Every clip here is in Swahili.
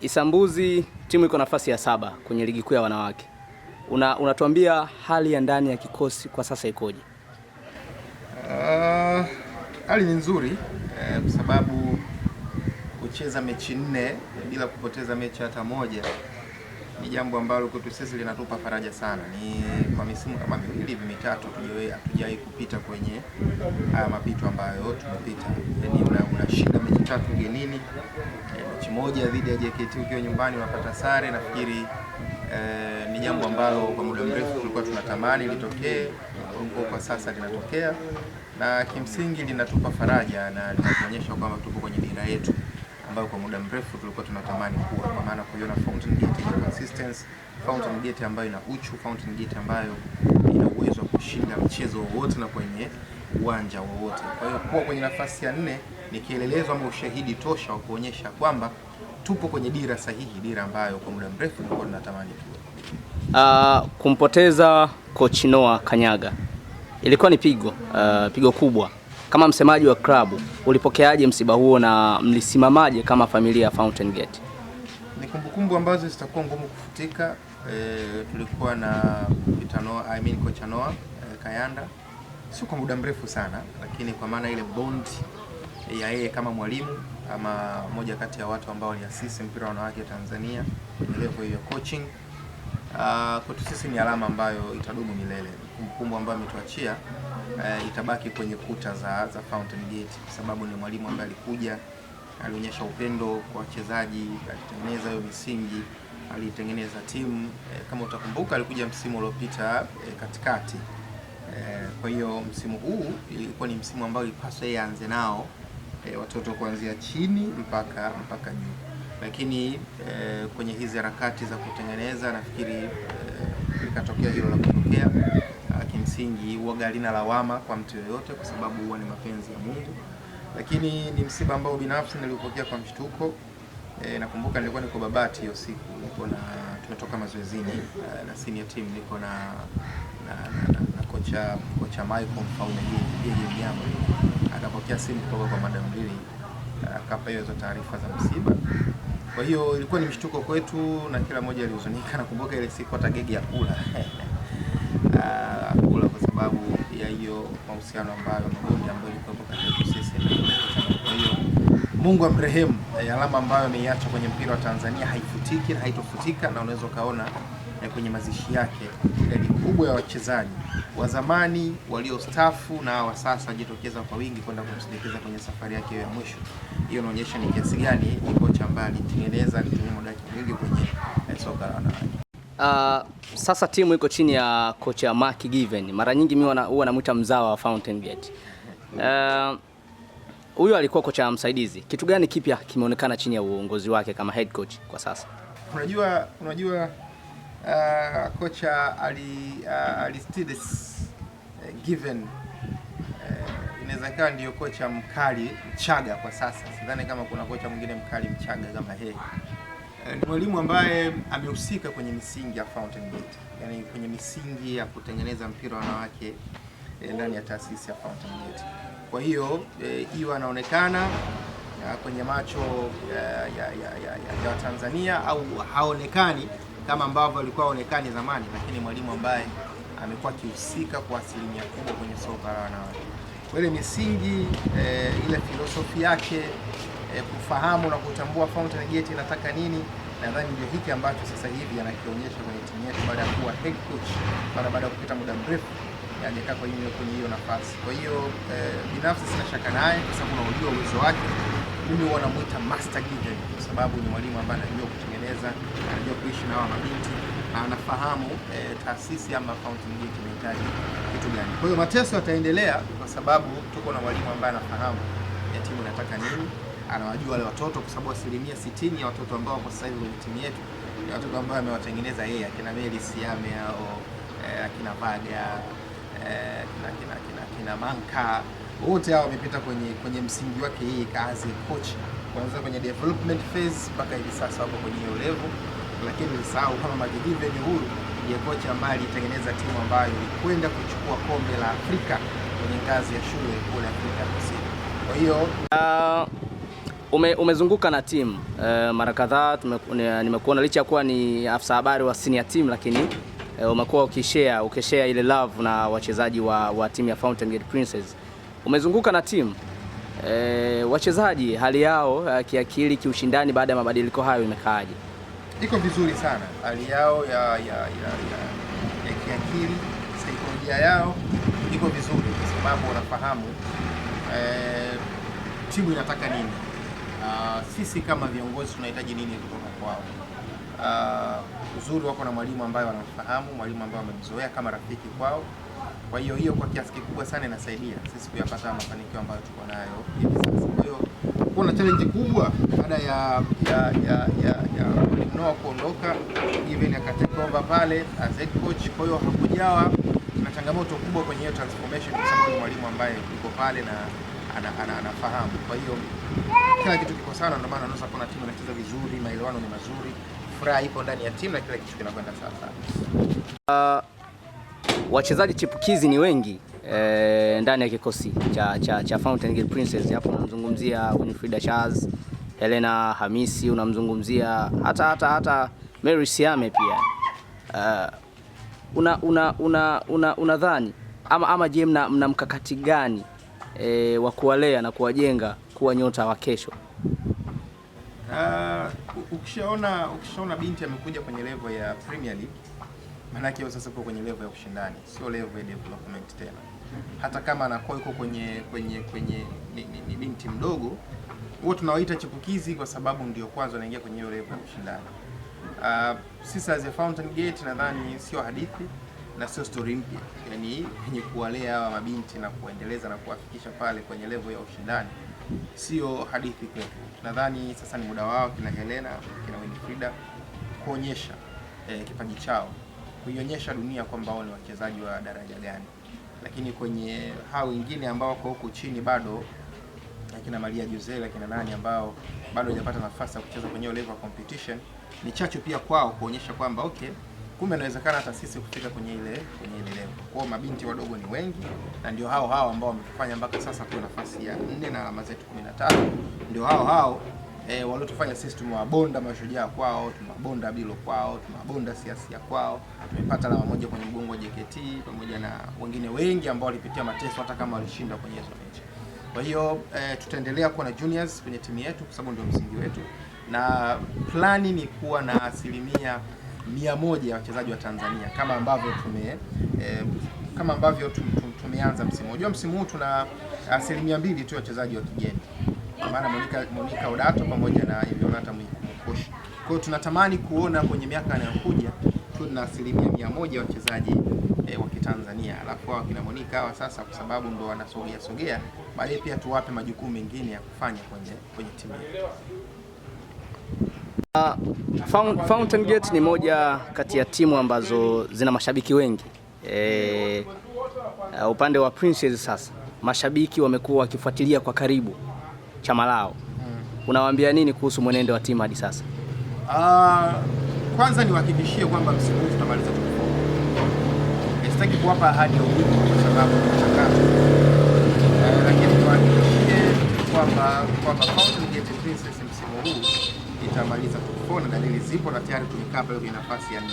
Isambuzi timu iko nafasi ya 7 kwenye ligi kuu ya wanawake. Unatuambia hali ya ndani ya kikosi kwa sasa ikoje? Hali ni nzuri kwa sababu kucheza mechi 4 bila kupoteza mechi hata moja ni jambo ambalo kwetu sisi linatupa faraja sana. Ni kwa misimu kama miwili mitatu hatujawahi kupita kwenye haya mapito ambayo tumepita. Yaani unashinda mechi 3 ugenini, mechi moja dhidi ya JKT ukiwa nyumbani unapata sare. Nafikiri ni jambo ambalo kwa muda mrefu tulikuwa tunatamani litokee, kwa sasa linatokea na kimsingi linatupa faraja na linatuonyesha kwamba tupo kwenye dira yetu ambayo kwa muda mrefu tulikuwa tunatamani kuwa, kwa maana kuiona Fountain Gate yenye consistency, Fountain Gate ambayo ina uchu, Fountain Gate ambayo ina uwezo wa kushinda mchezo wowote na kwenye uwanja wowote. Kwa hiyo kuwa kwenye nafasi ya 4 ni kielelezo ama ushahidi tosha wa kuonyesha kwamba tupo kwenye dira sahihi, dira ambayo kwa muda mrefu tulikuwa tunatamani tuwe. Kumpoteza coach Noah Kanyaga ilikuwa ni pigo kubwa. Kama msemaji wa klabu, ulipokeaje msiba huo na mlisimamaje kama familia ya Fountain Gate? Ni kumbukumbu ambazo zitakuwa ngumu kufutika. Tulikuwa na coach Noah Kayanda sio kwa muda mrefu sana, lakini kwa maana ile bond ya yeye kama mwalimu ama moja kati ya watu ambao waliasisi mpira wa wanawake Tanzania kwenye level ya coaching, kwetu sisi ni alama ambayo itadumu milele. Kumbukumbu ambayo ametuachia itabaki kwenye kuta za Fountain Gate, kwa sababu ni mwalimu ambaye alikuja, alionyesha upendo kwa wachezaji, alitengeneza hiyo misingi, alitengeneza timu. Kama utakumbuka alikuja msimu uliopita katikati. Kwa hiyo msimu huu ilikuwa ni msimu ambao ilipaswa yeye aanze nao watoto kuanzia chini mpaka juu. Lakini kwenye hizi harakati za kutengeneza nafikiri likatokea hilo la kutokea. Kimsingi huaga halina lawama kwa mtu yoyote, kwa sababu huwa ni mapenzi ya Mungu. Lakini ni msiba ambao binafsi nilipokea kwa mshtuko. Nakumbuka nilikuwa niko Babati hiyo siku, tumetoka mazoezini na senior team, niko na kocha Michael Mfaume yeye jambo. Akapokea simu kutoka kwa Madam Lily, akapa hizo taarifa za msiba. Kwa hiyo ilikuwa ni mshtuko kwetu na kila mmoja alihuzunika. Nakumbuka ile siku hata gege ya kula kwa sababu ya hiyo mahusiano ambayo magonjwa ambayo ilikuwa kati yetu sisi. Kwa hiyo Mungu amrehemu. Alama ambayo ameiacha kwenye mpira wa Tanzania haifutiki na haitofutika, na unaweza kaona kwenye mazishi yake idadi kubwa ya wachezaji wa zamani waliostaafu na wa sasa jitokeza kwa wingi kwenda kumsindikiza kwenye safari yake ya mwisho. Hiyo inaonyesha ni kiasi gani ni kocha ambaye alitengeneza muda mwingi kwenye soka la wanawake. Sasa timu iko chini ya kocha Mark Given. Mara nyingi mimi huwa namuita mzawa wa Fountain Gate. Huyo alikuwa kocha msaidizi. Kitu gani kipya kimeonekana chini ya uongozi wake kama head coach kwa sasa? Unajua kocha Aristides Given inawezekana ndio kocha mkali Mchaga kwa sasa. Sidhani kama kuna kocha mwingine mkali Mchaga kama yeye. Ni mwalimu ambaye amehusika kwenye misingi ya Fountain Gate, yani kwenye misingi ya kutengeneza mpira wa wanawake ndani ya taasisi ya Fountain Gate. Kwa hiyo hiyo anaonekana kwenye macho ya Tanzania, au haonekani kama ambavyo alikuwa haonekani zamani, lakini mwalimu ambaye amekuwa akihusika kwa asilimia kubwa kwenye soka la wanawake. Kwa ile misingi ile filosofi yake, kufahamu na kutambua Fountain Gate inataka nini, nadhani ndio hiki ambacho sasa hivi anakionyesha kwenye timu yetu baada ya kuwa head coach, baada ya kupita muda mrefu hajakaa kwenye hiyo nafasi. Kwa hiyo binafsi sina shaka naye, kwa sababu unajua uwezo wake. Mimi huwa namuita Master Given kwa sababu ni mwalimu ambaye anajua kutengeneza, anajua kuishi na hawa mabinti, na anafahamu taasisi ama Fountain Gate inahitaji kitu gani. Kwa hiyo mateso yataendelea kwa sababu tuko na mwalimu ambaye anafahamu ya timu inataka nini, anawajua wale watoto, kwa sababu 60% ya watoto ambao kwa sasa hivi kwenye timu yetu ni watoto ambao amewatengeneza yeye, akina Mary Siame au akina Vaga, kina Manka, wote hao wamepita kwenye msingi wake yeye kazi coach, kuanzia kwenye development phase mpaka hivi sasa hapo kwenye hiyo level. Lakini nisahau kama Mark Given huru ya kocha ambaye alitengeneza timu ambayo ilikwenda kuchukua kombe la Afrika kwenye ngazi ya shule kule Afrika Kusini. Kwa hiyo Umezunguka na timu mara kadhaa, nimekuona licha ya kuwa ni afisa habari wa senior team, lakini umekuwa ukishare ile love na wachezaji wa timu ya Fountain Gate Princess. Umezunguka na timu wachezaji, hali yao kiakili, kiushindani baada ya mabadiliko hayo imekaaje? Iko vizuri sana, hali yao ya kiakili, saikolojia yao iko vizuri, kwa sababu wanafahamu timu inataka nini. Sisi kama viongozi tunahitaji nini kutoka kwao. Uzuri wako na mwalimu ambaye wanamfahamu, mwalimu ambaye wamemzoea kama rafiki kwao. Kwa hiyo kwa kiasi kikubwa sana inasaidia sisi kuyapata mafanikio ambayo tuko nayo hivi sasa. Kwa hiyo kuna challenge kubwa baada ya Noah kuondoka, even akatake over pale as head coach. Kwa hiyo hakujawa na changamoto kubwa kwenye hiyo transformation, kwa sababu ni mwalimu ambaye yuko pale na anafahamu. Kwa hiyo kila kitu kiko sana, ndio maana unaweza kuona timu inacheza vizuri, maelewano ni mazuri, furaha ipo ndani ya timu na kila kitu kinakwenda sawa. Wachezaji chipukizi ni wengi ndani ya kikosi cha Fountain Gate Princess. Hapo unamzungumzia Winfrida Charles, Helena Hamisi, unamzungumzia hata Mary Siame pia. Unadhani ama je, mna mkakati gani wa kuwalea na kuwajenga kuwa nyota wa kesho? Ukishaona binti amekuja kwenye level ya Premier League, maana yake sasa uko kwenye level ya ushindani, sio level ya development tena. Hata kama anakuwa yuko kwenye ni binti mdogo, huwa tunawaita chipukizi kwa sababu ndio kwanza anaingia kwenye hiyo level ya ushindani. Sisi as a Fountain Gate nadhani sio hadithi na sio story mpya, yani kwenye kuwalea hawa mabinti na kuendeleza na kuwafikisha pale kwenye level ya ushindani sio hadithi kwetu. Nadhani sasa ni muda wao, kina Helena, kina Winfrida, kuonyesha kipaji chao, kuionyesha dunia kwamba wao ni wachezaji wa daraja gani. Lakini kwenye hao wengine ambao wako huko chini bado, kina Maria Josela, kina nani ambao bado hajapata nafasi ya kucheza kwenye level of competition, ni chachu pia kwao kuonyesha kwamba okay, kumbe inawezekana hata sisi kufika kwenye ile level. Kwa mabinti wadogo ni wengi, na ndio hao ambao wametufanya mpaka sasa kwa nafasi ya 4 na alama zetu 15. Ndio hao waliotufanya sisi tumewabonda Mashujaa kwao, tumewabonda Bilo kwao, tumewabonda Siasia kwao. Tumepata alama moja kwenye mgongo wa JKT pamoja na wengine wengi ambao walipitia mateso hata kama walishinda kwenye hizo mechi. Kwa hiyo tutaendelea kuwa na juniors kwenye timu yetu kwa sababu ndio msingi wetu, na plani ni kuwa na 100% ya wachezaji wa Tanzania kama ambavyo tumeanza msimu. Unajua msimu huu tuna 2% tu wachezaji wa kigeni, kwa maana Monica Odato pamoja na Yonata Mkoshi. Kwa hiyo tunatamani kuona kwenye miaka inayokuja tuna 100% wachezaji wa Kitanzania. Alafu hao kina Monica hawa sasa, kwa sababu ndo wanasogea, baadaye pia tuwape majukumu mengine ya kufanya kwenye timu yetu. Fountain Gate ni moja kati ya timu ambazo zina mashabiki wengi. Upande wa Princess sasa, mashabiki wamekuwa wakifuatilia kwa karibu chama lao. Unawaambia nini kuhusu mwenendo wa timu hadi sasa? Kwanza niwahakikishie kwamba msimu huu tutamaliza top 4. Sitaki kuwapa ahadi ya ubingwa kwa sababu ni mchakato. Lakini niwahakikishie kwamba Fountain Gate Princess msimu huu itamaliza top 4 na dalili zipo, na tayari tumekaa pale kwenye nafasi ya 4.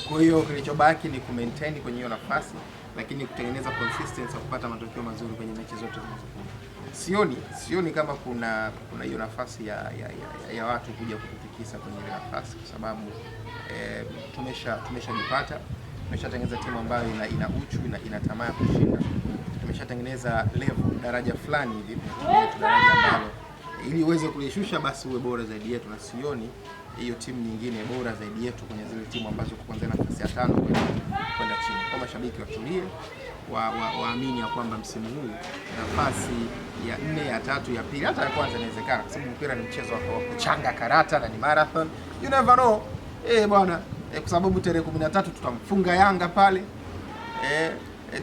Kwa hiyo kilichobaki ni ku-maintain kwenye hiyo nafasi, lakini kutengeneza consistency ya kupata matokeo mazuri kwenye mechi zote zinazokuja. Sioni kama kuna hiyo nafasi ya watu kuja kututikisa kwenye ile nafasi, kwa sababu tumeshajipata, tumeshatengeneza timu ambayo ina uchu, ina tamaa ya kushinda. Tumeshatengeneza level, daraja fulani hivi, daraja ambalo ili uweze kulishusha basi uwe bora zaidi yetu, na sioni hiyo timu nyingine bora zaidi yetu kwenye zile timu ambazo kuanzia nafasi ya 5 kwenda chini. Kwa mashabiki watulie, waamini ya kwamba msimu huu nafasi ya 4, ya 3, ya pili, hata ya kwanza inawezekana, kwa sababu mpira ni mchezo wa kuchanga karata na ni marathon. You never know. Bwana, kwa sababu tarehe 13 tutamfunga Yanga pale.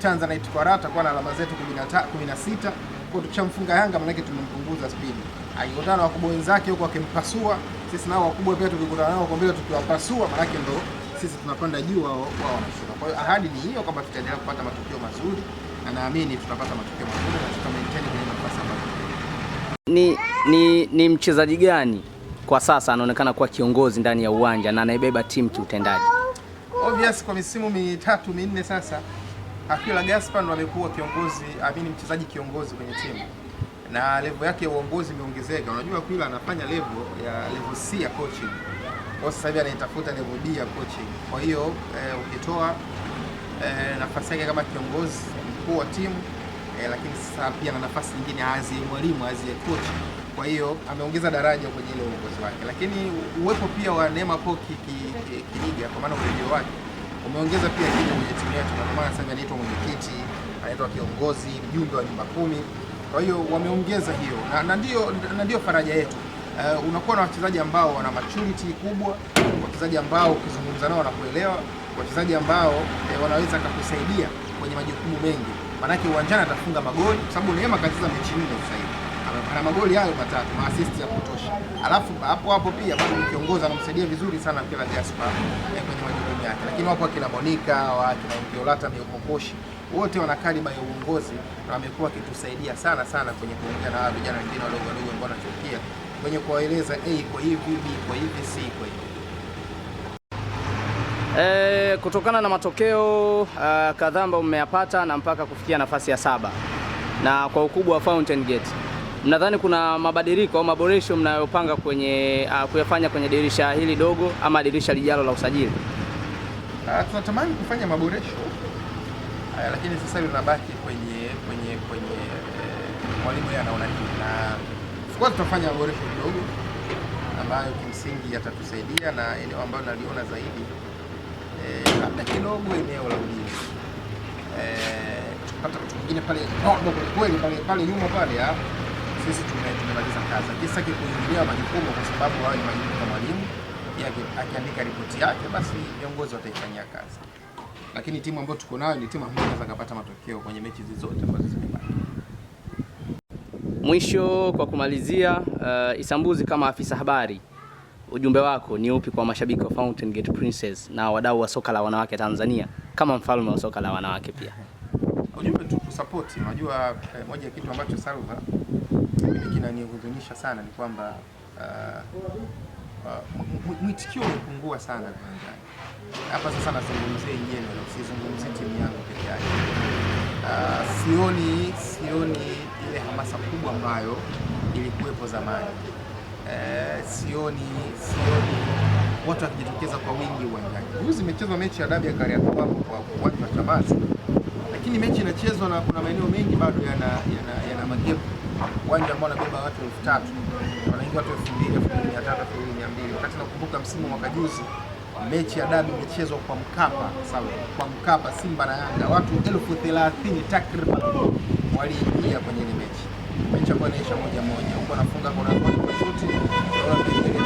Tanzanite Kwarata kwa na alama zetu 16. Kwa tukishamfunga Yanga maana yake tumempunguza speed. Akikutana na wakubwa wenzake huko akimpasua, sisi nao wakubwa pia tukikutana nao kwa mbele tukiwapasua, maana yake ndo sisi tunapanda juu, wao wanashuka. Kwa hiyo ahadi ni hiyo kwamba tutaendelea kupata matokeo mazuri, na naamini tutapata matokeo mazuri na tutamaintain kwenye nafasi ambayo Ni mchezaji gani kwa sasa anaonekana kuwa kiongozi ndani ya uwanja na anaibeba timu kiutendaji? Obvious, kwa misimu 3-4 sasa Aquila Gaspar ndo amekuwa kiongozi, mchezaji kiongozi kwenye timu. Na level yake ya uongozi imeongezeka. Unajua Aquila anafanya level C ya coaching. Kwa sasa hivi anatafuta level D ya coaching. Kwa hiyo ukitoa nafasi yake kama kiongozi mkuu wa timu, lakini sasa pia na nafasi nyingine azi mwalimu, azi coach. Kwa hiyo ameongeza daraja kwenye ile uongozi wake. Lakini uwepo pia wa Neema Poki Kiniga kwa maana urejeo wake umeongeza pia kitu kwenye timu yetu. Na maana sasa anaitwa mwenyekiti, anaitwa kiongozi, mjumbe wa nyumba 10. Kwa hiyo wameongeza hiyo na ndio faraja yetu. Unakuwa na wachezaji ambao wana maturity kubwa, wachezaji ambao ukizungumza nao wanakuelewa, wachezaji ambao wanaweza kukusaidia kwenye majukumu mengi. Maanake uwanjani atafunga magoli kwa sababu Neema kacheza mechi 4 sasa hivi. Ana magoli hayo 3, na assist ya kutosha. Alafu hapo pia bado kiongozi anamsaidia vizuri sana Aquila Gaspar kwenye majukumu yake. Lakini wapo akina Monica, akina Violata na Ukokoshi, wote wana kaliba ya uongozi na wamekuwa wakitusaidia sana kwenye kuongea na vijana wengine wadogo ambao wanachokia kwenye kuwaeleza kwa hivi B kwa hivi C kwa hivi. Kutokana na matokeo kadhaa ambayo mmeyapata na mpaka kufikia nafasi ya 7 na kwa ukubwa wa Fountain Gate, mnadhani kuna mabadiliko au maboresho mnayopanga kwenye kuyafanya kwenye dirisha hili dogo ama dirisha lijalo la usajili? Tunatamani kufanya maboresho, lakini sasa hivi tunabaki kwenye mwalimu yeye anaona nini, na kwa tutafanya maboresho kidogo ambayo kimsingi yatatusaidia, na eneo ambalo naliona zaidi labda kidogo eneo la ulinzi. Tupata kitu kingine pale ndogo kweli pale nyuma pale sisi tumemaliza kazi. Kisa kuingilia majukumu kwa sababu wao ni majukumu ya mwalimu, yake akiandika ripoti yake basi viongozi wataifanyia kazi. Lakini timu ambayo tuko nayo ni timu ambayo inaweza kupata matokeo kwenye mechi zote ambazo zimebaki. Mwisho kwa kumalizia, Isambuzi kama afisa habari, ujumbe wako ni upi kwa mashabiki wa Fountain Gate Princess na wadau wa soka la wanawake Tanzania kama mfalme wa soka la wanawake pia? Ujumbe tu kusupport. Unajua moja ya kitu ambacho Salva mimi kinanihuzunisha sana ni kwamba mwitikio umepungua sana uwanjani. Hapa sasa nazungumzia ingine, usizungumzie timu yangu peke yake. Sioni ile hamasa kubwa ambayo ilikuwepo zamani. Sioni watu wakijitokeza kwa wingi uwanjani. Juzi imechezwa mechi ya dabi ya Kariakoo kwa uwanja wa Chamazi, lakini mechi inachezwa na kuna maeneo mengi bado yana magepu. Uwanja ambao unabeba watu 3,000, wanaingia watu 2,000, 2,300, 2,200. Wakati nakumbuka msimu mwaka juzi mechi ya dabi imechezwa kwa Mkapa, sawa, kwa Mkapa Simba na Yanga, watu 30,000 takriban waliingia kwenye ile mechi. Mechi ambayo inaisha 1-1. Huko anafunga kwa nafasi kwa shuti, na anaingia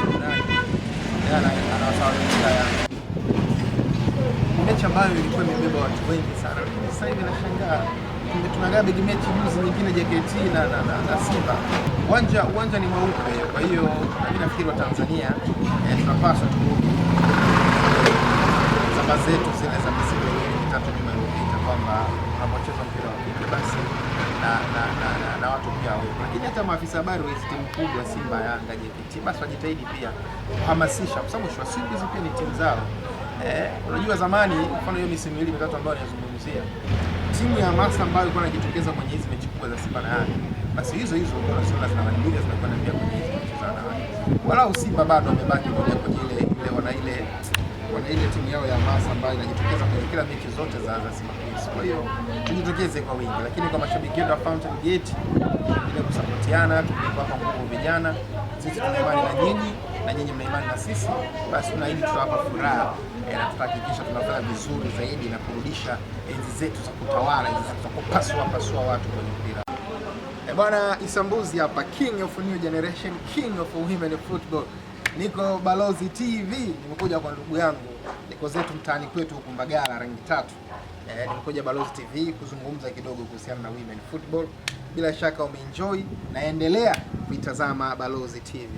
ndani. Anawasawazisha Yanga. Mechi ambayo ilikuwa imebeba watu wengi sana. Sasa hivi nashangaa tunaangalia big mechi juzi nyingine JKT na Simba. Uwanja ni mweupe. Kwa hiyo mimi nafikiri wa Tanzania tunapaswa turudi zama zetu zile za misimu mitatu nyuma iliyopita, kwamba unapocheza mpira wa kike basi na watu pia wewe. Lakini hata maafisa habari wa timu kubwa Simba, Yanga, JKT basi wajitahidi pia kuhamasisha, kwa sababu hizi pia ni timu zao. Unajua zamani, mfano hiyo misimu ile mitatu ambayo ninazungumzia, timu ya hamasa ambayo ilikuwa inajitokeza kwenye hizi mechi kubwa za Simba na Yanga, basi hizo unaziona zinabadilika, zinakwenda pia kwenye hizi mechi za wanawake. Wala Simba bado wamebaki kwenye ile timu yao ya hamasa ambayo inajitokeza kwenye kila mechi zote za Simba Queens. Kwa hiyo tujitokeze kwa wingi, lakini kwa mashabiki wetu wa Fountain Gate ile kusapotiana, tukiwapa nguvu vijana, sisi tuna imani na nyinyi na nyinyi mna imani na sisi, basi tunaahidi tutawapa furaha na tutahakikisha tunafanya vizuri zaidi na kurudisha enzi zetu za kutawala, enzi zetu za kupasua watu kwenye mpira. Bwana Isambuzi hapa, king of new generation, king of women football. Niko Balozi TV, nimekuja kwa ndugu yangu, niko zetu mtaani kwetu huko Mbagala rangi 3. Nimekuja Balozi TV kuzungumza kidogo kuhusiana na women football. Bila shaka umeenjoy na endelea kuitazama Balozi TV.